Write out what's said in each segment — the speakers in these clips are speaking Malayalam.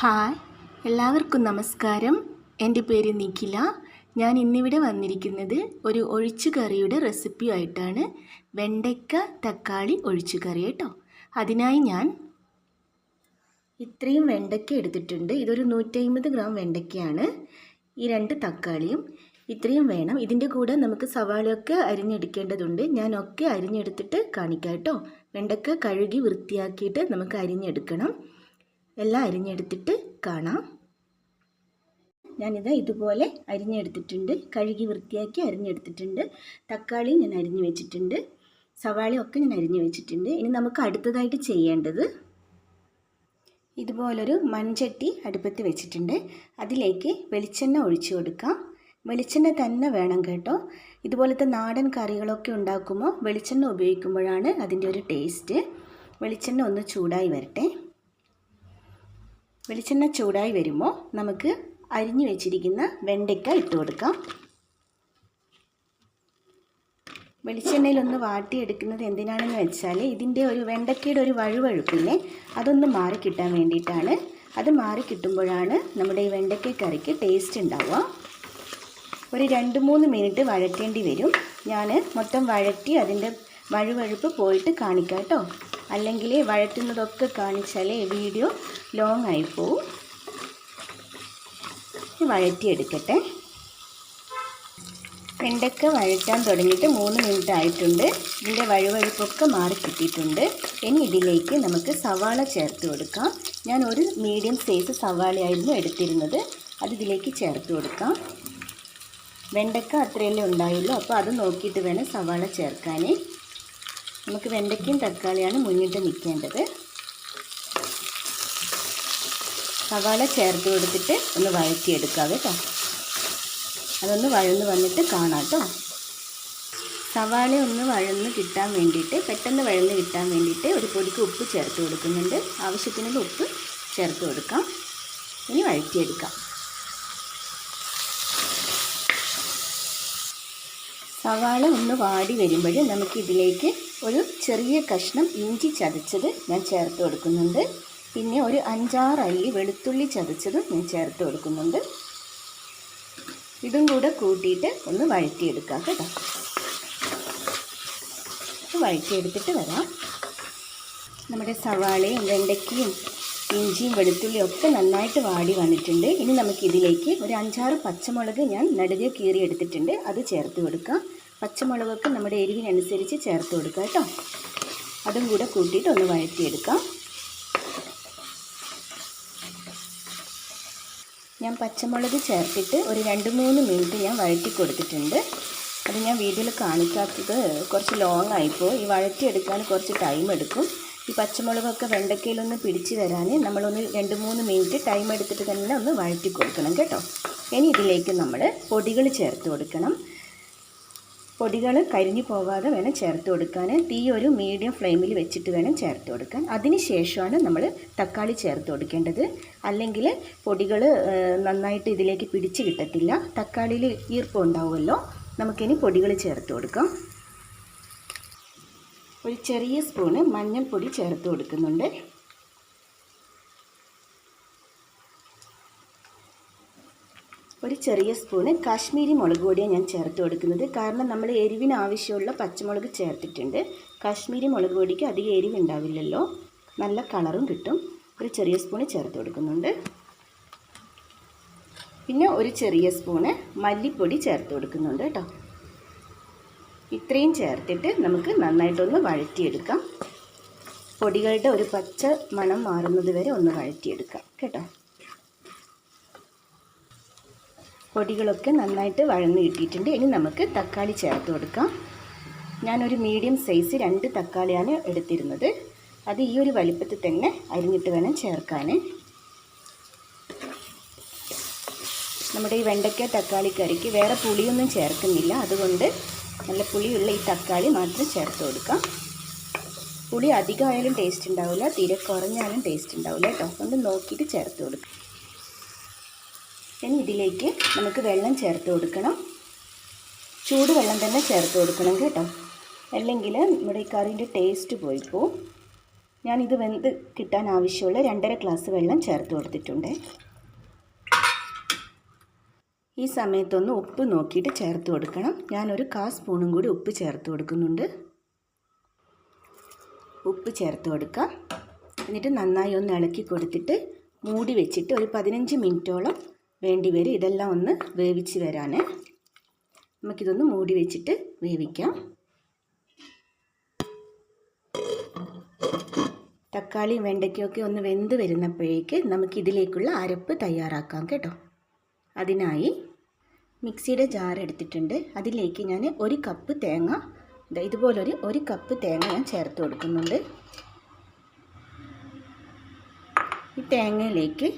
ഹായ്, എല്ലാവർക്കും നമസ്കാരം. എൻ്റെ പേര് നിഖില. ഞാൻ ഇന്നിവിടെ വന്നിരിക്കുന്നത് ഒരു ഒഴിച്ചുകറിയുടെ റെസിപ്പിയായിട്ടാണ്. വെണ്ടയ്ക്ക തക്കാളി ഒഴിച്ചുകറി കേട്ടോ. അതിനായി ഞാൻ ഇത്രയും വെണ്ടയ്ക്ക എടുത്തിട്ടുണ്ട്. ഇതൊരു 150 ഗ്രാം വെണ്ടയ്ക്കയാണ്. ഈ 2 തക്കാളിയും ഇത്രയും വേണം. ഇതിൻ്റെ കൂടെ നമുക്ക് സവാളയൊക്കെ അരിഞ്ഞെടുക്കേണ്ടതുണ്ട്. ഞാനൊക്കെ അരിഞ്ഞെടുത്തിട്ട് കാണിക്കാം കേട്ടോ. വെണ്ടയ്ക്ക കഴുകി വൃത്തിയാക്കിയിട്ട് നമുക്ക് അരിഞ്ഞെടുക്കണം. എല്ലാം അരിഞ്ഞെടുത്തിട്ട് കാണാം. ഞാനിത് ഇതുപോലെ അരിഞ്ഞെടുത്തിട്ടുണ്ട്. കഴുകി വൃത്തിയാക്കി അരിഞ്ഞെടുത്തിട്ടുണ്ട്. തക്കാളി ഞാൻ അരിഞ്ഞു വെച്ചിട്ടുണ്ട്. സവാളയൊക്കെ ഞാൻ അരിഞ്ഞു വെച്ചിട്ടുണ്ട്. ഇനി നമുക്ക് അടുത്തതായിട്ട് ചെയ്യേണ്ടത്, ഇതുപോലൊരു മൺചട്ടി അടുപ്പത്ത് വെച്ചിട്ടുണ്ട്. അതിലേക്ക് വെളിച്ചെണ്ണ ഒഴിച്ചു കൊടുക്കാം. വെളിച്ചെണ്ണ തന്നെ വേണം കേട്ടോ. ഇതുപോലത്തെ നാടൻ കറികളൊക്കെ ഉണ്ടാക്കുമ്പോൾ വെളിച്ചെണ്ണ ഉപയോഗിക്കുമ്പോഴാണ് അതിൻ്റെ ഒരു ടേസ്റ്റ്. വെളിച്ചെണ്ണ ഒന്ന് ചൂടായി വരട്ടെ. വെളിച്ചെണ്ണ ചൂടായി വരുമ്പോൾ നമുക്ക് അരിഞ്ഞു വെച്ചിരിക്കുന്ന വെണ്ടയ്ക്ക ഇട്ട് കൊടുക്കാം. വെളിച്ചെണ്ണയിലൊന്ന് വാട്ടിയെടുക്കുന്നത് എന്തിനാണെന്ന് വെച്ചാൽ ഇതിൻ്റെ ഒരു വെണ്ടയ്ക്കയുടെ ഒരു വഴുവഴുപ്പില്ലേ, അതൊന്ന് മാറിക്കിട്ടാൻ വേണ്ടിയിട്ടാണ്. അത് മാറിക്കിട്ടുമ്പോഴാണ് നമ്മുടെ ഈ വെണ്ടയ്ക്ക കറിക്ക് ടേസ്റ്റ് ഉണ്ടാവുക. ഒരു 2-3 മിനിറ്റ് വഴറ്റേണ്ടി വരും. ഞാൻ മൊത്തം വഴറ്റി അതിൻ്റെ വഴുവഴുപ്പ് പോയിട്ട് കാണിക്കാം കേട്ടോ. അല്ലെങ്കിൽ വഴറ്റുന്നതൊക്കെ കാണിച്ചാൽ വീഡിയോ ലോങ് ആയിപ്പോവും. വഴറ്റിയെടുക്കട്ടെ. വെണ്ടയ്ക്ക വഴറ്റാൻ തുടങ്ങിയിട്ട് 3 മിനിറ്റ് ആയിട്ടുണ്ട്. ഇതിൻ്റെ വഴുവഴുപ്പൊക്കെ മാറി കിട്ടിയിട്ടുണ്ട്. ഇനി ഇതിലേക്ക് നമുക്ക് സവാള ചേർത്ത് കൊടുക്കാം. ഞാൻ ഒരു മീഡിയം സൈസ് സവാളയായിരുന്നു എടുത്തിരുന്നത്. അത് ഇതിലേക്ക് ചേർത്ത് കൊടുക്കാം. വെണ്ടയ്ക്ക അത്രയല്ലേ ഉണ്ടായുള്ളൂ, അപ്പോൾ അത് നോക്കിയിട്ട് വേണം സവാള ചേർക്കാൻ. നമുക്ക് വെണ്ടയ്ക്കയും തക്കാളിയാണ് മുന്നിട്ട് നിൽക്കേണ്ടത്. സവാള ചേർത്ത് കൊടുത്തിട്ട് ഒന്ന് വഴറ്റിയെടുക്കാം കേട്ടോ. അതൊന്ന് വഴന്ന് വന്നിട്ട് കാണാം കേട്ടോ. സവാള ഒന്ന് വഴന്ന് കിട്ടാൻ വേണ്ടിയിട്ട്, പെട്ടെന്ന് വഴന്ന് കിട്ടാൻ വേണ്ടിയിട്ട് ഒരു പൊടിക്ക് ഉപ്പ് ചേർത്ത് കൊടുക്കുന്നുണ്ട്. ആവശ്യത്തിനുള്ള ഉപ്പ് ചേർത്ത് കൊടുക്കാം. ഇനി വഴറ്റിയെടുക്കാം. സവാള ഒന്ന് വാടി വരുമ്പോൾ നമുക്ക് ഇതിലേക്ക് ഒരു ചെറിയ കഷ്ണം ഇഞ്ചി ചതച്ചത് ഞാൻ ചേർത്ത് കൊടുക്കുന്നുണ്ട്. പിന്നെ ഒരു 5-6 അല്ലി വെളുത്തുള്ളി ചതച്ചതും ഞാൻ ചേർത്ത് കൊടുക്കുന്നുണ്ട്. ഇതും കൂടെ കൂട്ടിയിട്ട് ഒന്ന് വഴറ്റിയെടുക്കാം കേട്ടോ. വഴറ്റിയെടുത്തിട്ട് വരാം. നമ്മുടെ സവാളയും വെണ്ടയ്ക്കയും ഇഞ്ചിയും വെളുത്തുള്ളിയും ഒക്കെ നന്നായിട്ട് വാടി വന്നിട്ടുണ്ട്. ഇനി നമുക്കിതിലേക്ക് ഒരു 5-6 പച്ചമുളക് ഞാൻ നടുകെ കീറി എടുത്തിട്ടുണ്ട്. അത് ചേർത്ത് കൊടുക്കാം. പച്ചമുളകൊക്കെ നമ്മുടെ എരിവിനനുസരിച്ച് ചേർത്ത് കൊടുക്കുക കേട്ടോ. അതും കൂടെ കൂട്ടിയിട്ട് ഒന്ന് വഴറ്റിയെടുക്കാം. ഞാൻ പച്ചമുളക് ചേർത്തിട്ട് ഒരു 2-3 മിനിറ്റ് ഞാൻ വഴറ്റി കൊടുത്തിട്ടുണ്ട്. അത് ഞാൻ വീഡിയോയിൽ കാണിക്കാത്തത് കുറച്ച് ലോങ് ആയിപ്പോൾ. ഈ വഴറ്റിയെടുക്കാൻ കുറച്ച് ടൈം എടുക്കും. ഈ പച്ചമുളകൊക്കെ വെണ്ടയ്ക്കയിലൊന്ന് പിടിച്ച് വരാൻ നമ്മളൊന്ന് 2-3 മിനിറ്റ് ടൈം എടുത്തിട്ട് തന്നെ ഒന്ന് വഴറ്റി കൊടുക്കണം കേട്ടോ. ഇനി ഇതിലേക്ക് നമ്മൾ പൊടികൾ ചേർത്ത് കൊടുക്കണം. പൊടികൾ കരിഞ്ഞു പോകാതെ വേണം ചേർത്ത് കൊടുക്കാൻ. തീ ഒരു മീഡിയം ഫ്ലെയിമിൽ വെച്ചിട്ട് വേണം ചേർത്ത് കൊടുക്കാൻ. അതിന് ശേഷമാണ് നമ്മൾ തക്കാളി ചേർത്ത് കൊടുക്കേണ്ടത്. അല്ലെങ്കിൽ പൊടികൾ നന്നായിട്ട് ഇതിലേക്ക് പിടിച്ച് കിട്ടത്തില്ല. തക്കാളിയിൽ ഈർപ്പം ഉണ്ടാവുമല്ലോ. നമുക്കിനി പൊടികൾ ചേർത്ത് കൊടുക്കാം. ഒരു ചെറിയ സ്പൂണ് മഞ്ഞൾപ്പൊടി ചേർത്ത് കൊടുക്കുന്നുണ്ട്. ഒരു ചെറിയ സ്പൂണ് കാശ്മീരി മുളക് പൊടിയാണ് ഞാൻ ചേർത്ത് കൊടുക്കുന്നത്. കാരണം നമ്മൾ എരിവിന് ആവശ്യമുള്ള പച്ചമുളക് ചേർത്തിട്ടുണ്ട്. കാശ്മീരി മുളക് പൊടിക്ക് അധികം എരിവുണ്ടാവില്ലല്ലോ, നല്ല കളറും കിട്ടും. ഒരു ചെറിയ സ്പൂണ് ചേർത്ത് കൊടുക്കുന്നുണ്ട്. പിന്നെ ഒരു ചെറിയ സ്പൂണ് മല്ലിപ്പൊടി ചേർത്ത് കൊടുക്കുന്നുണ്ട് കേട്ടോ. ഇത്രയും ചേർത്തിട്ട് നമുക്ക് നന്നായിട്ടൊന്ന് വഴറ്റിയെടുക്കാം. പൊടികളുടെ ഒരു പച്ച മണം മാറുന്നത് വരെ ഒന്ന് വഴറ്റിയെടുക്കാം കേട്ടോ. പൊടികളൊക്കെ നന്നായിട്ട് വഴന്ന് കിട്ടിയിട്ടുണ്ട്. ഇനി നമുക്ക് തക്കാളി ചേർത്ത് കൊടുക്കാം. ഞാനൊരു മീഡിയം സൈസ് 2 തക്കാളിയാണ് എടുത്തിരുന്നത്. അത് ഈ ഒരു വലിപ്പത്തിൽ തന്നെ അരിഞ്ഞിട്ട് വേണം ചേർക്കാൻ. നമ്മുടെ ഈ വെണ്ടയ്ക്ക തക്കാളി കറിക്ക് വേറെ പുളിയൊന്നും ചേർക്കുന്നില്ല. അതുകൊണ്ട് നല്ല പുളിയുള്ള ഈ തക്കാളി മാത്രം ചേർത്ത് കൊടുക്കാം. പുളി അധികമായാലും ടേസ്റ്റ് ഉണ്ടാവില്ല, തീരെ കുറഞ്ഞാലും ടേസ്റ്റ് ഉണ്ടാവില്ല കേട്ടോ. അതുകൊണ്ട് നോക്കിയിട്ട് ചേർത്ത് കൊടുക്കാം. ഇനി ഇതിലേക്ക് നമുക്ക് വെള്ളം ചേർത്ത് കൊടുക്കണം. ചൂടുവെള്ളം തന്നെ ചേർത്ത് കൊടുക്കണം കേട്ടോ. അല്ലെങ്കിൽ നമ്മുടെ ഈ കറിൻ്റെ ടേസ്റ്റ് പോയിപ്പോവും. ഞാനിത് വെന്ത് കിട്ടാൻ ആവശ്യമുള്ള 2.5 ഗ്ലാസ് വെള്ളം ചേർത്ത് കൊടുത്തിട്ടുണ്ട്. ഈ സമയത്തൊന്ന് ഉപ്പ് നോക്കിയിട്ട് ചേർത്ത് കൊടുക്കണം. ഞാനൊരു 1/4 സ്പൂണും കൂടി ഉപ്പ് ചേർത്ത് കൊടുക്കുന്നുണ്ട്. ഉപ്പ് ചേർത്ത് കൊടുക്കാം. എന്നിട്ട് നന്നായി ഒന്ന് ഇളക്കി കൊടുത്തിട്ട് മൂടി വെച്ചിട്ട് ഒരു 15 മിനിറ്റോളം വേണ്ടി വരും ഇതെല്ലാം ഒന്ന് വേവിച്ച് വരാൻ. നമുക്കിതൊന്ന് മൂടി വെച്ചിട്ട് വേവിക്കാം. തക്കാളിയും വെണ്ടയ്ക്കൊക്കെ ഒന്ന് വെന്ത് വരുന്നപ്പോഴേക്ക് നമുക്കിതിലേക്കുള്ള അരപ്പ് തയ്യാറാക്കാം കേട്ടോ. അതിനായി മിക്സിയുടെ ജാർ എടുത്തിട്ടുണ്ട്. അതിലേക്ക് ഞാൻ 1 കപ്പ് തേങ്ങ, ഇതുപോലൊരു 1 കപ്പ് തേങ്ങ ഞാൻ ചേർത്ത് കൊടുക്കുന്നുണ്ട്. ഈ തേങ്ങയിലേക്ക്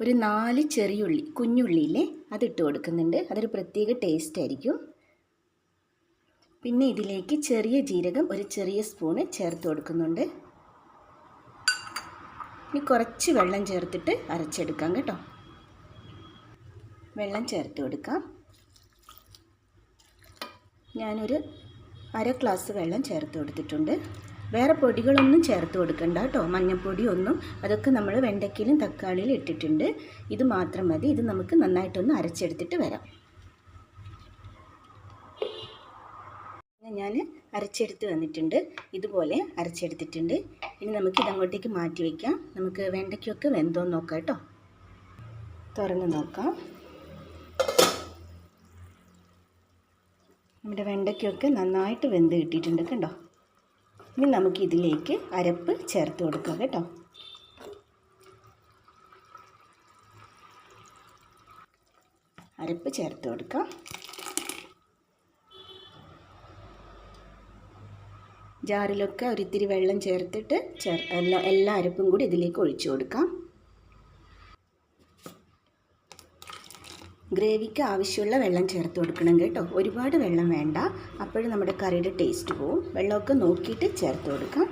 ഒരു 4 ചെറിയുള്ളി, കുഞ്ഞുള്ളിയില്ലേ, അതിട്ട് കൊടുക്കുന്നുണ്ട്. അതൊരു പ്രത്യേക ടേസ്റ്റ് ആയിരിക്കും. പിന്നെ ഇതിലേക്ക് ചെറിയ ജീരകം ഒരു ചെറിയ സ്പൂണ് ചേർത്ത് കൊടുക്കുന്നുണ്ട്. ഇനി കുറച്ച് വെള്ളം ചേർത്തിട്ട് അരച്ചെടുക്കാം കേട്ടോ. വെള്ളം ചേർത്ത് കൊടുക്കാം. ഞാനൊരു 1/2 ഗ്ലാസ് വെള്ളം ചേർത്ത് കൊടുത്തിട്ടുണ്ട്. വേറെ പൊടികളൊന്നും ചേർത്ത് കൊടുക്കണ്ട കേട്ടോ. മഞ്ഞൾപ്പൊടി ഒന്നും, അതൊക്കെ നമ്മൾ വെണ്ടയ്ക്കയിലും തക്കാളിയിലും ഇട്ടിട്ടുണ്ട്. ഇത് മാത്രം മതി. ഇത് നമുക്ക് നന്നായിട്ടൊന്ന് അരച്ചെടുത്തിട്ട് വരാം. ഞാൻ അരച്ചെടുത്ത് വന്നിട്ടുണ്ട്. ഇതുപോലെ അരച്ചെടുത്തിട്ടുണ്ട്. ഇനി നമുക്കിതങ്ങോട്ടേക്ക് മാറ്റി വയ്ക്കാം. നമുക്ക് വെണ്ടയ്ക്കൊക്കെ വെന്തോന്ന് നോക്കാം കേട്ടോ. തുറന്ന് നോക്കാം. നമ്മുടെ വെണ്ടയ്ക്കൊക്കെ നന്നായിട്ട് വെന്ത് കിട്ടിയിട്ടുണ്ട് കണ്ടോ. ഇനി നമുക്കിതിലേക്ക് അരപ്പ് ചേർത്ത് കൊടുക്കാം കേട്ടോ. അരപ്പ് ചേർത്ത് കൊടുക്കാം. ജാറിലൊക്കെ ഒരിത്തിരി വെള്ളം ചേർത്തിട്ട് എല്ലാ അരപ്പും കൂടി ഇതിലേക്ക് ഒഴിച്ചു കൊടുക്കാം. ഗ്രേവിക്ക് ആവശ്യമുള്ള വെള്ളം ചേർത്ത് കൊടുക്കണം കേട്ടോ. ഒരുപാട് വെള്ളം വേണ്ട, അപ്പോഴും നമ്മുടെ കറിയുടെ ടേസ്റ്റ് പോവും. വെള്ളമൊക്കെ നോക്കിയിട്ട് ചേർത്ത് കൊടുക്കാം.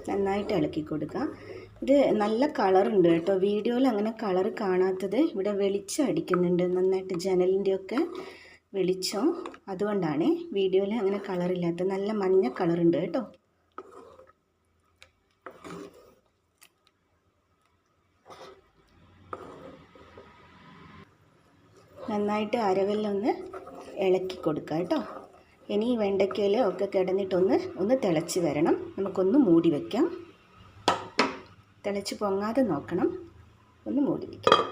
നന്നായിട്ട് ഇളക്കി കൊടുക്കാം. ഇത് നല്ല കളറുണ്ട് കേട്ടോ. വീഡിയോയിൽ അങ്ങനെ കളർ കാണാത്തത് ഇവിടെ വെളിച്ചം അടിക്കുന്നുണ്ട് നന്നായിട്ട്, ജനലിൻ്റെയൊക്കെ വെളിച്ചം, അതുകൊണ്ടാണ് വീഡിയോയിൽ അങ്ങനെ കളറില്ലാത്ത. നല്ല മഞ്ഞ കളറുണ്ട് കേട്ടോ. നന്നായിട്ട് അരവെല്ലൊന്ന് ഇളക്കി കൊടുക്കുക കേട്ടോ. ഇനി ഈ വെണ്ടയ്ക്കയിൽ ഒക്കെ കിടന്നിട്ടൊന്ന് തിളച്ച് വരണം. നമുക്കൊന്ന് മൂടി വയ്ക്കാം. തിളച്ച് പൊങ്ങാതെ നോക്കണം. ഒന്ന് മൂടി വയ്ക്കാം.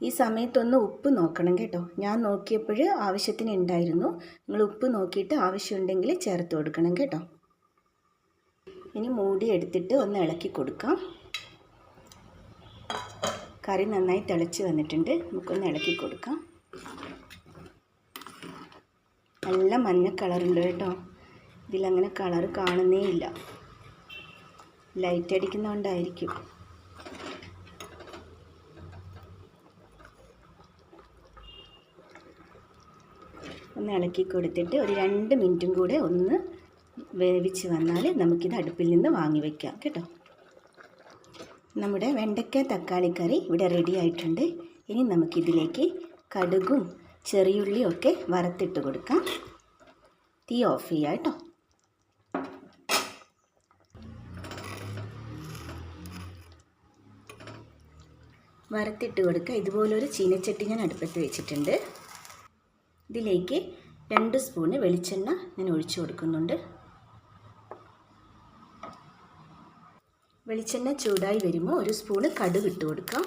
ഈ സമയത്തൊന്ന് ഉപ്പ് നോക്കണം കേട്ടോ. ഞാൻ നോക്കിയപ്പോൾ ആവശ്യത്തിന് ഉണ്ടായിരുന്നു. നിങ്ങൾ ഉപ്പ് നോക്കിയിട്ട് ആവശ്യമുണ്ടെങ്കിൽ ചേർത്ത് കൊടുക്കണം കേട്ടോ. ഇനി മൂടി എടുത്തിട്ട് ഒന്ന് ഇളക്കി കൊടുക്കാം. കറി നന്നായി തിളച്ച് വന്നിട്ടുണ്ട്. നമുക്കൊന്ന് ഇളക്കി കൊടുക്കാം. നല്ല മഞ്ഞ കളറുണ്ട് കേട്ടോ. ഇതിലങ്ങനെ കളർ കാണുന്നേ ഇല്ല. ലൈറ്റ് അടിക്കുന്നതുകൊണ്ടായിരിക്കും. ഒന്ന് ഇളക്കി കൊടുത്തിട്ട് ഒരു 2 മിനിറ്റും കൂടെ ഒന്ന് വേവിച്ച് വന്നാൽ നമുക്കിത് അടുപ്പിൽ നിന്ന് വാങ്ങി വയ്ക്കാം കേട്ടോ. നമ്മുടെ വെണ്ടയ്ക്ക തക്കാളി കറി ഇവിടെ റെഡി ആയിട്ടുണ്ട്. ഇനി നമുക്കിതിലേക്ക് കടുകും ചെറിയുള്ളിയും ഒക്കെ വറുത്തിട്ട് കൊടുക്കാം. തീ ഓഫ് ചെയ്യാം കേട്ടോ. വറുത്തിട്ട് കൊടുക്കുക. ഇതുപോലൊരു ചീനച്ചട്ടി ഞാൻ അടുപ്പത്ത് വെച്ചിട്ടുണ്ട്. ഇതിലേക്ക് 2 സ്പൂണ് വെളിച്ചെണ്ണ ഞാൻ ഒഴിച്ചു കൊടുക്കുന്നുണ്ട്. വെളിച്ചെണ്ണ ചൂടായി വരുമ്പോൾ 1 സ്പൂണ് കടുക് ഇട്ട് കൊടുക്കാം.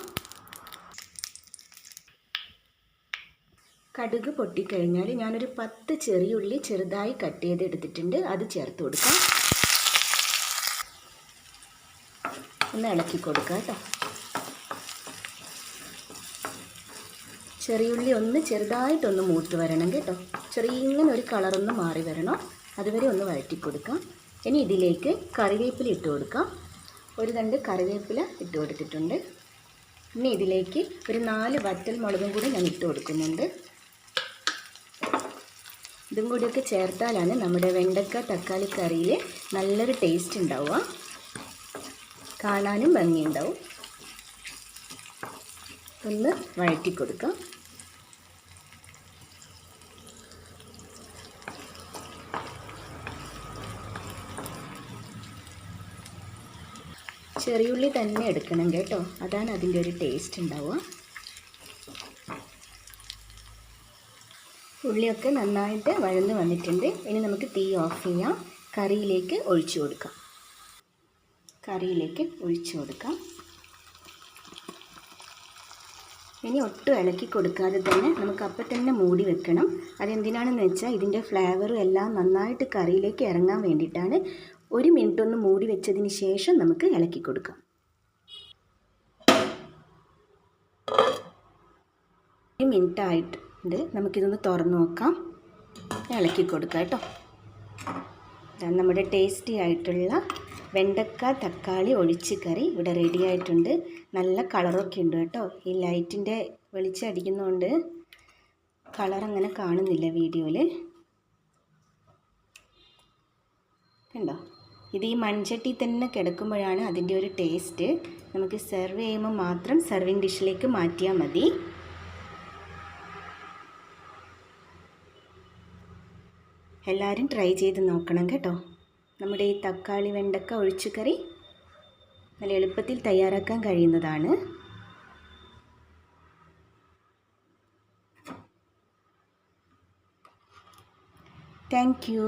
കടുക് പൊട്ടിക്കഴിഞ്ഞാൽ ഞാനൊരു 10 ചെറിയുള്ളി ചെറുതായി കട്ട് ചെയ്ത് എടുത്തിട്ടുണ്ട്. അത് ചേർത്ത് കൊടുക്കാം. ഒന്ന് ഇളക്കി കൊടുക്കാം കേട്ടോ. ചെറിയുള്ളി ഒന്ന് ചെറുതായിട്ടൊന്ന് മൂത്ത് വരണം കേട്ടോ. ഇങ്ങനെ ഒരു കളറൊന്ന് മാറി വരണം. അതുവരെ ഒന്ന് വഴറ്റി കൊടുക്കാം. ഇനി ഇതിലേക്ക് കറിവേപ്പില ഇട്ട് കൊടുക്കാം. ഒരു 2 കറിവേപ്പില ഇട്ട് കൊടുത്തിട്ടുണ്ട്. ഇനി ഇതിലേക്ക് ഒരു 4 വറ്റൽ മുളകും കൂടി ഞാൻ ഇട്ട് കൊടുക്കുന്നുണ്ട്. ഇതും കൂടിയൊക്കെ ചേർത്താലാണ് നമ്മുടെ വെണ്ടക്ക തക്കാളി കറിയിൽ നല്ലൊരു ടേസ്റ്റ് ഉണ്ടാവുക. കാണാനും ഭംഗിയുണ്ടാവും. ഒന്ന് വഴറ്റി കൊടുക്കാം. ചെറിയുള്ളി തന്നെ എടുക്കണം കേട്ടോ, അതാണ് അതിൻ്റെ ഒരു ടേസ്റ്റ് ഉണ്ടാവുക. ഉള്ളിയൊക്കെ നന്നായിട്ട് വഴന്ന് വന്നിട്ടുണ്ട്. ഇനി നമുക്ക് തീ ഓഫ് ചെയ്യാം. കറിയിലേക്ക് ഒഴിച്ചു കൊടുക്കാം. ഇനി ഒട്ടും ഇളക്കി കൊടുക്കാതെ തന്നെ നമുക്ക് അപ്പം തന്നെ മൂടി വെക്കണം. അതെന്തിനാണെന്ന് വെച്ചാൽ ഇതിൻ്റെ ഫ്ലേവറും എല്ലാം നന്നായിട്ട് കറിയിലേക്ക് ഇറങ്ങാൻ വേണ്ടിയിട്ടാണ്. 1 മിനിറ്റ് ഒന്ന് മൂടി വെച്ചതിന് ശേഷം നമുക്ക് ഇളക്കി കൊടുക്കാം. 1 മിനിറ്റ് ആയിട്ടുണ്ട്. നമുക്കിതൊന്ന് തുറന്ന് നോക്കാം. ഇളക്കി കൊടുക്കാം കേട്ടോ. നമ്മുടെ ടേസ്റ്റി ആയിട്ടുള്ള വെണ്ടക്ക തക്കാളി ഒഴിച്ച് കറി ഇവിടെ റെഡി ആയിട്ടുണ്ട്. നല്ല കളറൊക്കെ ഉണ്ട് കേട്ടോ. ഈ ലൈറ്റിൻ്റെ വെളിച്ചം അടിക്കുന്നതുകൊണ്ട് കളർ അങ്ങനെ കാണുന്നില്ല വീഡിയോയിൽ. കണ്ടോ? ഇത് ഈ മൺചട്ടി തന്നെ കിടക്കുമ്പോഴാണ് അതിൻ്റെ ഒരു ടേസ്റ്റ്. നമുക്ക് സെർവ് ചെയ്യുമ്പോൾ മാത്രം സെർവിങ് ഡിഷിലേക്ക് മാറ്റിയാൽ മതി. എല്ലാവരും ട്രൈ ചെയ്ത് നോക്കണം കേട്ടോ. നമ്മുടെ ഈ തക്കാളി വെണ്ടക്ക ഒഴിച്ച് കറി നല്ല എളുപ്പത്തിൽ തയ്യാറാക്കാൻ കഴിയുന്നതാണ്. Thank you.